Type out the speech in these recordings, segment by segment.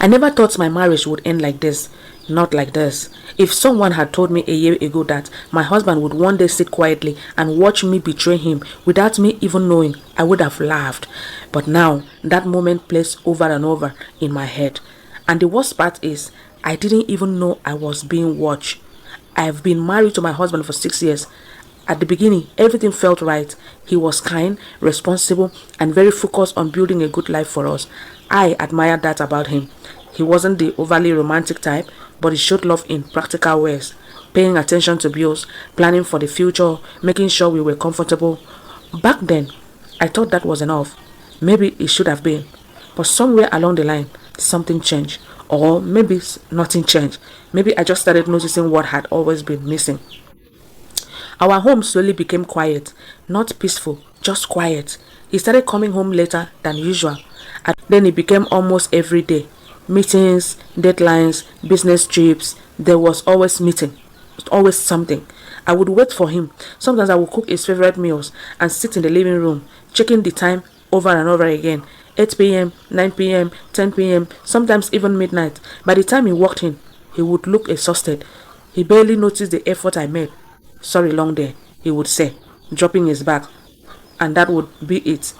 I never thought my marriage would end like this. Not like this. If someone had told me a year ago that my husband would one day sit quietly and watch me betray him without me even knowing, I would have laughed. But now, that moment plays over and over in my head. And the worst part is, I didn't even know I was being watched. I've been married to my husband for 6 years. At the beginning, everything felt right. He was kind, responsible, and very focused on building a good life for us. I admired that about him. He wasn't the overly romantic type, but he showed love in practical ways, paying attention to bills, planning for the future, making sure we were comfortable. Back then, I thought that was enough. Maybe it should have been. But somewhere along the line, something changed. Or maybe nothing changed. Maybe I just started noticing what had always been missing. Our home slowly became quiet, not peaceful, just quiet. He started coming home later than usual, and then it became almost every day. Meetings, deadlines, business trips, there was always meeting, always something. I would wait for him. Sometimes I would cook his favorite meals and sit in the living room, checking the time over and over again. 8 p.m., 9 p.m., 10 p.m., sometimes even midnight. By the time he walked in, he would look exhausted. He barely noticed the effort I made. Sorry, long day, he would say, dropping his bag. And that would be it.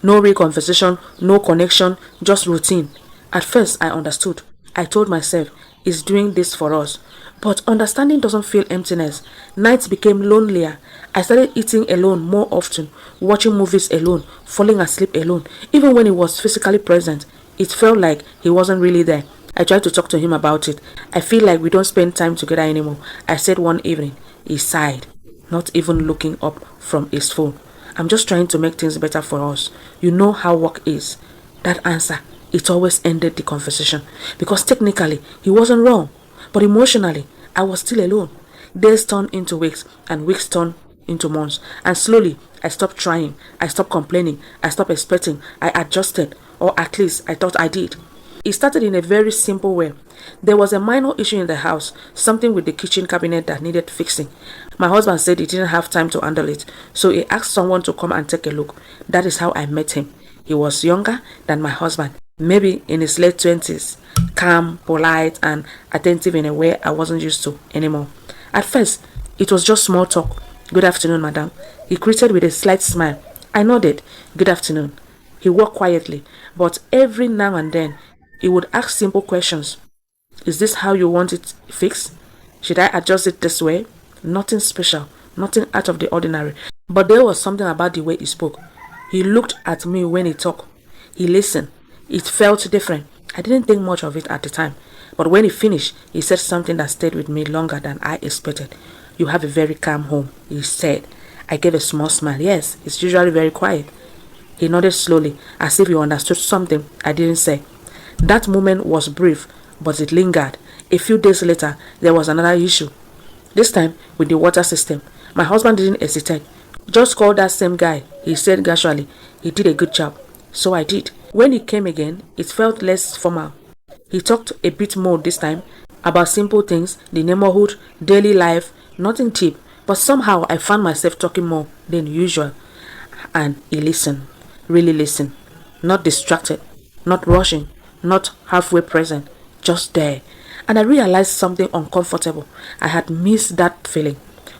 No real conversation, no connection, just routine. At first, I understood. I told myself, he's doing this for us. But understanding doesn't feel emptiness. Nights became lonelier. I started eating alone more often, watching movies alone, falling asleep alone. Even when he was physically present, it felt like he wasn't really there. I tried to talk to him about it. I feel like we don't spend time together anymore, I said one evening. He sighed, not even looking up from his phone. I'm just trying to make things better for us. You know how work is. That answer, it always ended the conversation. Because technically, he wasn't wrong. But emotionally, I was still alone. Days turned into weeks, and weeks turned into months. And slowly, I stopped trying. I stopped complaining. I stopped expecting. I adjusted. Or at least, I thought I did. It started in a very simple way. There was a minor issue in the house, something with the kitchen cabinet that needed fixing. My husband said he didn't have time to handle it, so he asked someone to come and take a look. That is how I met him. He was younger than my husband, maybe in his late 20s, calm, polite, and attentive in a way I wasn't used to anymore. At first, it was just small talk. Good afternoon, madam. He greeted with a slight smile. I nodded. Good afternoon. He walked quietly, but every now and then, he would ask simple questions. Is this how you want it fixed? Should I adjust it this way? Nothing special, nothing out of the ordinary. But there was something about the way he spoke. He looked at me when he talked. He listened. It felt different. I didn't think much of it at the time. But when he finished, he said something that stayed with me longer than I expected. You have a very calm home, he said. I gave a small smile. Yes, it's usually very quiet. He nodded slowly, as if he understood something I didn't say. That moment was brief, but it lingered. A few days later, there was another issue. This time, with the water system. My husband didn't hesitate. Just call that same guy, he said casually. He did a good job. So I did. When he came again, it felt less formal. He talked a bit more this time, about simple things, the neighborhood, daily life, nothing cheap. But somehow I found myself talking more than usual. And he listened, really listened. Not distracted, not rushing, not halfway present, just there. And I realized something uncomfortable. I had missed that feeling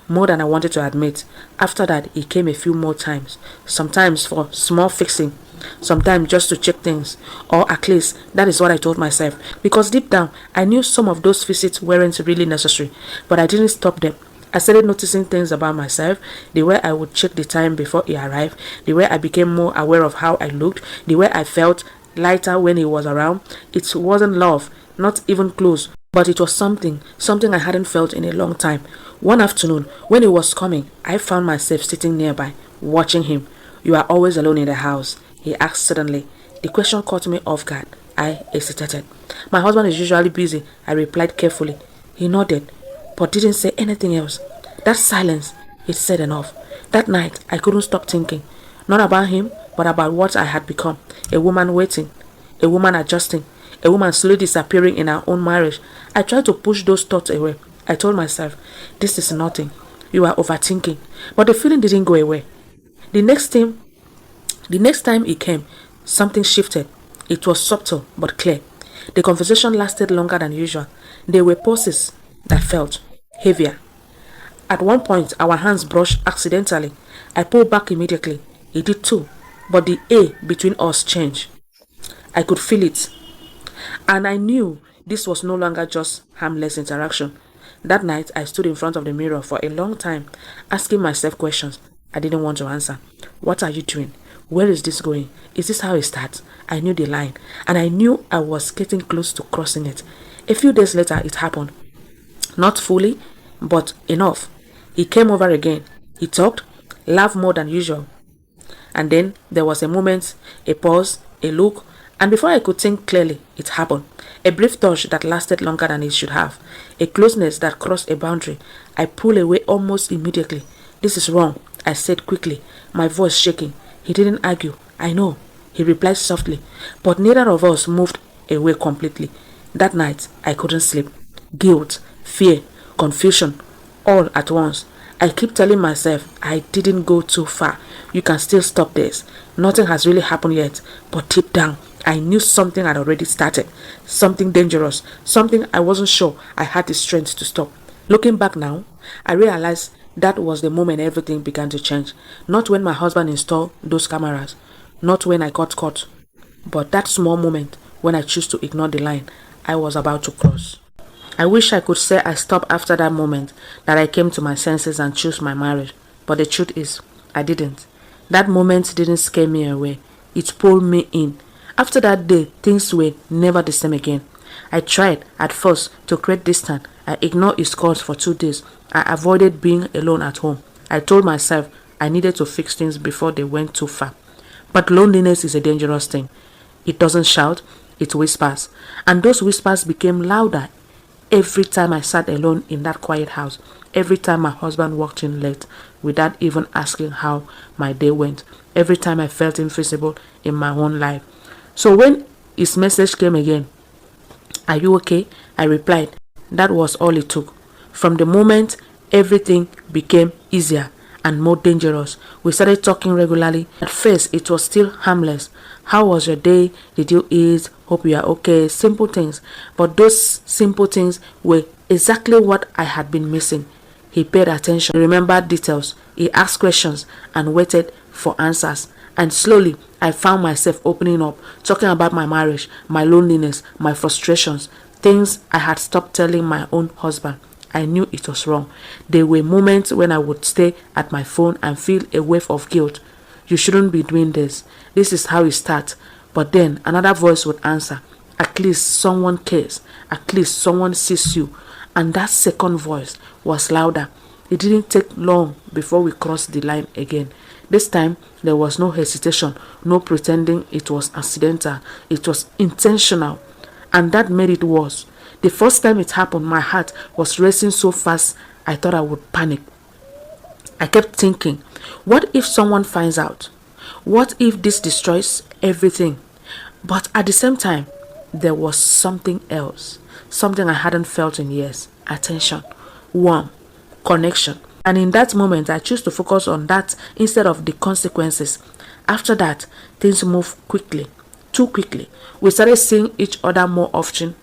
more than I wanted to admit. After that, he came a few more times. Sometimes for small fixing, sometimes just to check things. Or at least, that is what I told myself. Because deep down, I knew some of those visits weren't really necessary. But I didn't stop them. I started noticing things about myself, the way I would check the time before he arrived, the way I became more aware of how I looked, the way I felt lighter when he was around. It wasn't love, not even close, but it was something I hadn't felt in a long time. One afternoon, when he was coming, I found myself sitting nearby, watching him. You are always alone in the house, he asked suddenly. The question caught me off guard. I hesitated. My husband is usually busy, I replied carefully. He nodded, but didn't say anything else. That silence, it said enough. That night, I couldn't stop thinking. Not about him, but about what I had become. A woman waiting, a woman adjusting, a woman slowly disappearing in her own marriage. I tried to push those thoughts away. I told myself, this is nothing. You are overthinking. But the feeling didn't go away. The next time he came, something shifted. It was subtle but clear. The conversation lasted longer than usual. There were pauses that felt heavier. At one point, our hands brushed accidentally. I pulled back immediately. He did too. But the air between us changed. I could feel it. And I knew this was no longer just harmless interaction. That night, I stood in front of the mirror for a long time, asking myself questions I didn't want to answer. What are you doing? Where is this going? Is this how it starts? I knew the line, and I knew I was getting close to crossing it. A few days later, it happened. Not fully, but enough. He came over again. He talked, laughed more than usual. And then there was a moment, a pause, a look, and before I could think clearly, it happened. A brief touch that lasted longer than it should have. A closeness that crossed a boundary. I pulled away almost immediately. This is wrong, I said quickly, my voice shaking. He didn't argue. I know, he replied softly. But neither of us moved away completely. That night, I couldn't sleep. Guilt, fear, confusion, all at once. I keep telling myself I didn't go too far. You can still stop this. Nothing has really happened yet. But deep down, I knew something had already started. Something dangerous. Something I wasn't sure I had the strength to stop. Looking back now, I realized that was the moment everything began to change. Not when my husband installed those cameras. Not when I got caught. But that small moment when I chose to ignore the line I was about to cross. I wish I could say I stopped after that moment, that I came to my senses and chose my marriage. But the truth is, I didn't. That moment didn't scare me away. It pulled me in. After that day, things were never the same again. I tried, at first, to create distance. I ignored his calls for 2 days. I avoided being alone at home. I told myself I needed to fix things before they went too far. But loneliness is a dangerous thing. It doesn't shout, it whispers. And those whispers became louder every time I sat alone in that quiet house. Every time my husband walked in late without even asking how my day went. Every time I felt invisible in my own life. So when his message came again, "Are you okay?" I replied. That was all it took. From the moment, everything became easier and more dangerous. We started talking regularly. At first, it was still harmless. How was your day? Did you eat? Hope you are okay. Simple things. But those simple things were exactly what I had been missing. He paid attention, he remembered details, he asked questions and waited for answers. And slowly, I found myself opening up, talking about my marriage, my loneliness, my frustrations, things I had stopped telling my own husband. I knew it was wrong. There were moments when I would stay at my phone and feel a wave of guilt. You shouldn't be doing this. This is how it starts. But then another voice would answer. At least someone cares. At least someone sees you. And that second voice was louder. It didn't take long before we crossed the line again. This time, there was no hesitation, no pretending it was accidental. It was intentional. And that made it worse. The first time it happened, my heart was racing so fast, I thought I would panic. I kept thinking, what if someone finds out? What if this destroys everything? But at the same time, there was something else. Something I hadn't felt in years. Attention, warmth, connection. And in that moment, I chose to focus on that instead of the consequences. After that, things moved quickly, too quickly. We started seeing each other more often.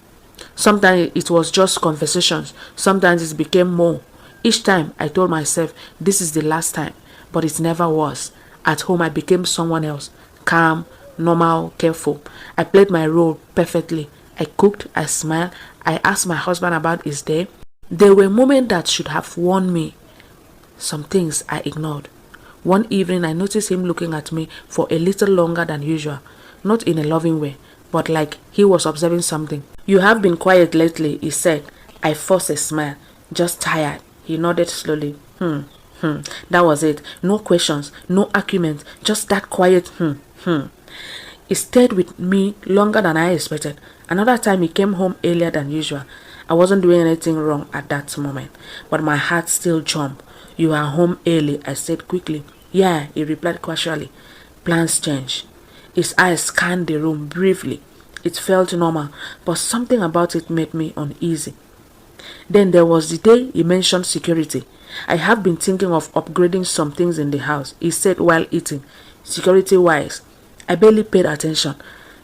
Sometimes it was just conversations. Sometimes it became more. Each time I told myself, this is the last time. But it never was. At home, I became someone else. Calm, normal, careful. I played my role perfectly. I cooked, I smiled. I asked my husband about his day. There were moments that should have warned me. Some things I ignored. One evening, I noticed him looking at me for a little longer than usual. Not in a loving way, but like he was observing something. You have been quiet lately, he said. I forced a smile. Just tired. He nodded slowly. That was it. No questions, no argument, just that quiet He stayed with me longer than I expected. Another time he came home earlier than usual. I wasn't doing anything wrong at that moment, but my heart still jumped. You are home early, I said quickly. Yeah, he replied casually. Plans changed. His eyes scanned the room briefly. It felt normal, but something about it made me uneasy. Then there was the day he mentioned security. I have been thinking of upgrading some things in the house, he said while eating. Security-wise, I barely paid attention.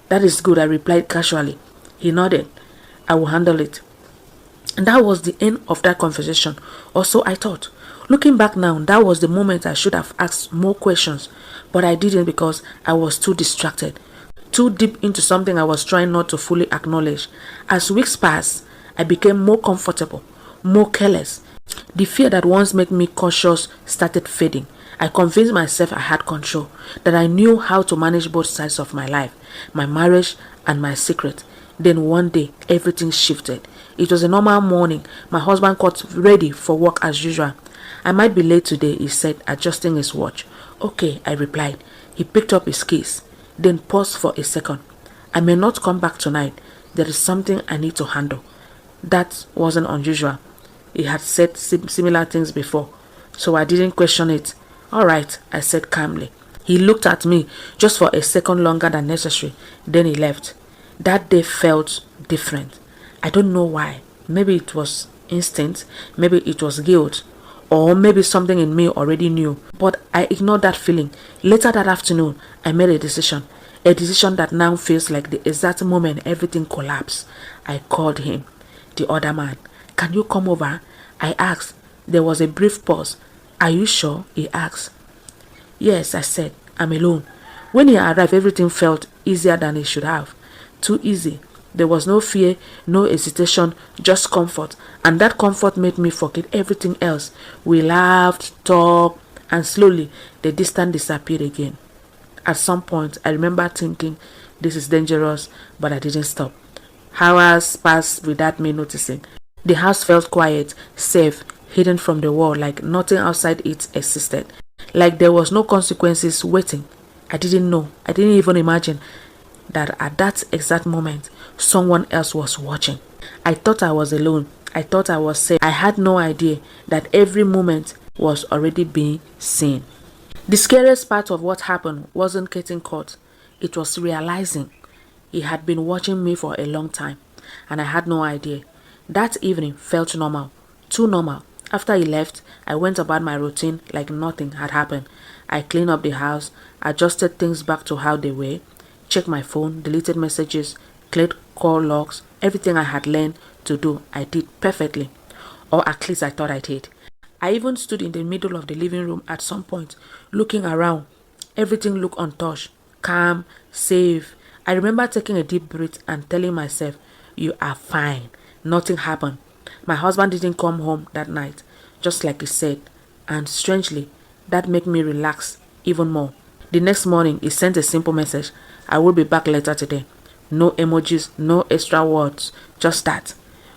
That is good, I replied casually. He nodded. I will handle it. And that was the end of that conversation. Or so I thought. Looking back now, that was the moment I should have asked more questions. But I didn't because I was too distracted. Too deep into something I was trying not to fully acknowledge. As weeks passed, I became more comfortable, more careless. The fear that once made me cautious started fading. I convinced myself I had control, that I knew how to manage both sides of my life, my marriage and my secret. Then one day, everything shifted. It was a normal morning. My husband got ready for work as usual. I might be late today, he said, adjusting his watch. Okay, I replied. He picked up his keys, then paused for a second. I may not come back tonight. There is something I need to handle. That wasn't unusual. He had said similar things before, so I didn't question it. All right, I said calmly. He looked at me just for a second longer than necessary, then he left. That day felt different. I don't know why. Maybe it was instinct, maybe it was guilt, or maybe something in me already knew. But I ignored that feeling. Later that afternoon, I made a decision that now feels like the exact moment everything collapsed. I called him, the other man. Can you come over? I asked. There was a brief pause. Are you sure? He asked. Yes, I said. I'm alone. When he arrived, everything felt easier than it should have. Too easy. There was no fear, no hesitation, just comfort. And that comfort made me forget everything else. We laughed, talked, and slowly the distance disappeared again. At some point, I remember thinking, this is dangerous, but I didn't stop. Hours passed without me noticing. The house felt quiet, safe, hidden from the world, like nothing outside it existed. Like there was no consequences waiting. I didn't even imagine that at that exact moment, someone else was watching. I thought I was alone. I thought I was safe. I had no idea that every moment was already being seen. The scariest part of what happened wasn't getting caught. It was realizing he had been watching me for a long time, and I had no idea. That evening felt normal, too normal. After he left, I went about my routine like nothing had happened. I cleaned up the house, adjusted things back to how they were, checked my phone, deleted messages, cleared call logs. Everything I had learned to do, I did perfectly. Or at least I thought I did. I even stood in the middle of the living room at some point, looking around. Everything looked untouched, calm, safe. I remember taking a deep breath and telling myself, you are fine. Nothing happened. My husband didn't come home that night, just like he said. And strangely, that made me relax even more. The next morning, he sent a simple message. I will be back later today. No emojis, no extra words, just that.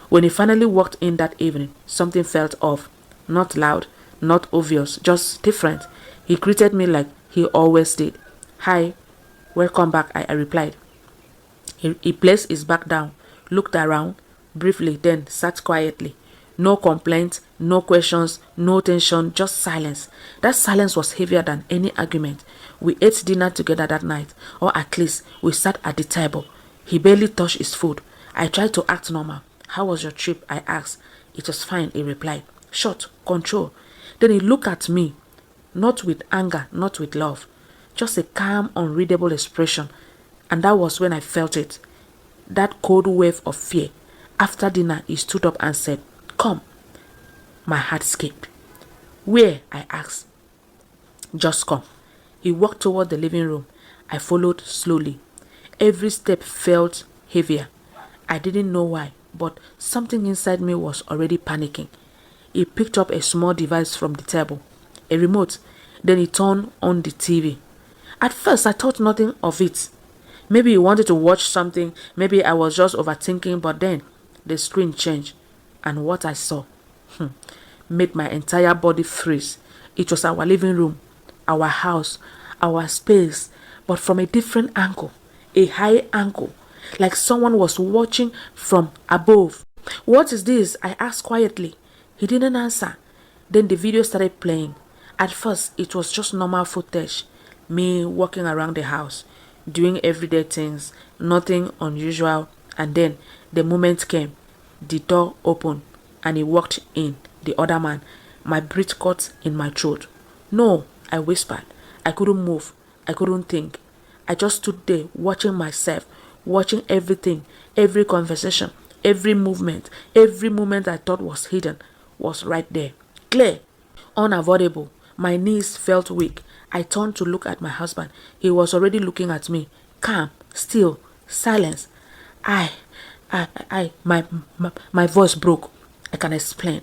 When he finally walked in that evening, something felt off. Not loud, not obvious, just different. He greeted me like he always did. Hi, welcome back, I replied. He placed his back down, looked around briefly, then sat quietly. No complaints, no questions, no tension, just silence. That silence was heavier than any argument. We ate dinner together that night, or at least we sat at the table. He barely touched his food. I tried to act normal. How was your trip? I asked. It was fine, he replied. Short, control. Then he looked at me, not with anger, not with love, just a calm, unreadable expression. And that was when I felt it. That cold wave of fear. After dinner, he stood up and said, come. My heart skipped. Where? I asked. Just come. He walked toward the living room. I followed slowly. Every step felt heavier. I didn't know why, but something inside me was already panicking. He picked up a small device from the table, a remote. Then he turned on the TV. At first, I thought nothing of it. Maybe he wanted to watch something. Maybe I was just overthinking, but then the screen changed. And what I saw made my entire body freeze. It was our living room, our house, our space, but from a different angle, a high angle, like someone was watching from above. What is this? I asked quietly. He didn't answer. Then the video started playing. At first, it was just normal footage. Me walking around the house, doing everyday things, nothing unusual. And then the moment came. The door opened and he walked in, the other man. My breath caught in my throat. No, I whispered. I couldn't move. I couldn't think. I just stood there watching myself, watching everything. Every conversation, every movement, every moment I thought was hidden was right there, clear, unavoidable. My knees felt weak. I turned to look at my husband. He was already looking at me, calm, still, silence. I, my voice broke. I can explain.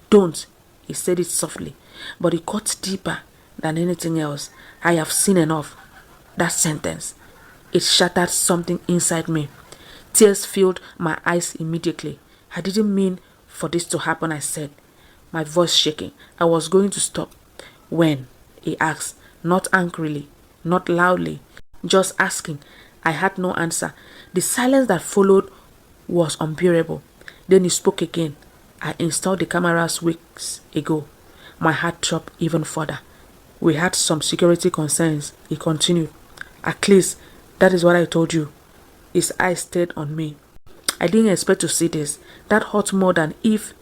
Don't, he said it softly, but it cut deeper than anything else. I have seen enough. That sentence, it shattered something inside me. Tears filled my eyes immediately. I didn't mean for this to happen, I said, my voice shaking. I was going to stop. When? He asked, not angrily, not loudly, just asking. I had no answer. The silence that followed was unbearable. Then he spoke again. I installed the cameras weeks ago. My heart dropped even further. We had some security concerns, he continued. At least, that is what I told you. His eyes stayed on me. I didn't expect to see this. That hurt more than if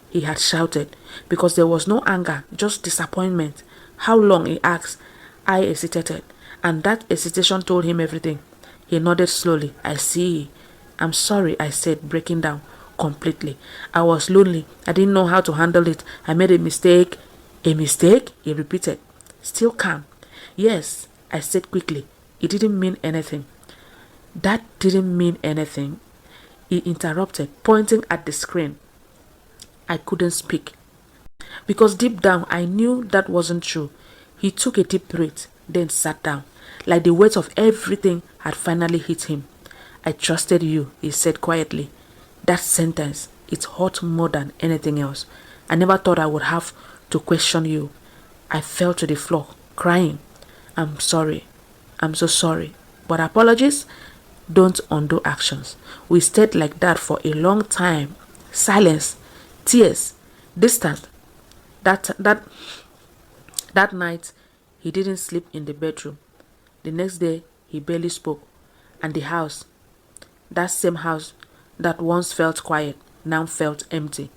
he had shouted, because there was no anger, just disappointment. How long, he asked. I hesitated, and that hesitation told him everything. He nodded slowly. I see. I'm sorry, I said, breaking down completely. I was lonely. I didn't know how to handle it. I made a mistake. A mistake? He repeated, still calm. Yes, I said quickly. It didn't mean anything. That didn't mean anything. He interrupted, pointing at the screen. I couldn't speak, because deep down I knew that wasn't true. He took a deep breath, then sat down, like the weight of everything had finally hit him. I trusted you, he said quietly. That sentence, it hurt more than anything else. I never thought I would have to question you. I fell to the floor, crying. I'm sorry. I'm so sorry. But apologies don't undo actions. We stayed like that for a long time. Silence, tears, distant. That night, he didn't sleep in the bedroom. The next day, he barely spoke. And the house, that same house that once felt quiet, now felt empty.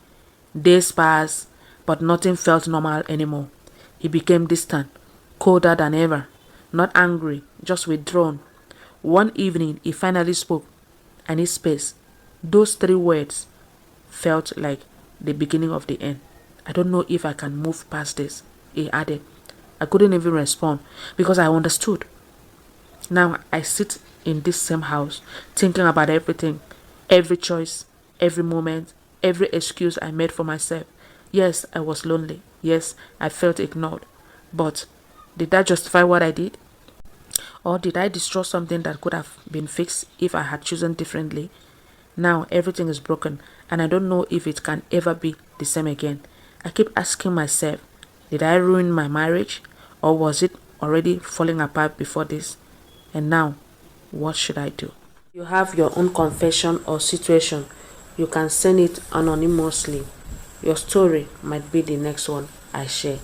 Days passed, but nothing felt normal anymore. He became distant, colder than ever. Not angry, just withdrawn. One evening, he finally spoke. I need space. Those 3 words felt like the beginning of the end. I don't know if I can move past this, he added. I couldn't even respond because I understood. Now I sit in this same house, thinking about everything, every choice, every moment, every excuse I made for myself. Yes, I was lonely. Yes, I felt ignored. But did that justify what I did? Or did I destroy something that could have been fixed if I had chosen differently? Now everything is broken, and I don't know if it can ever be the same again. I keep asking myself, did I ruin my marriage? Or was it already falling apart before this? And now, what should I do? You have your own confession or situation. You can send it anonymously. Your story might be the next one I share.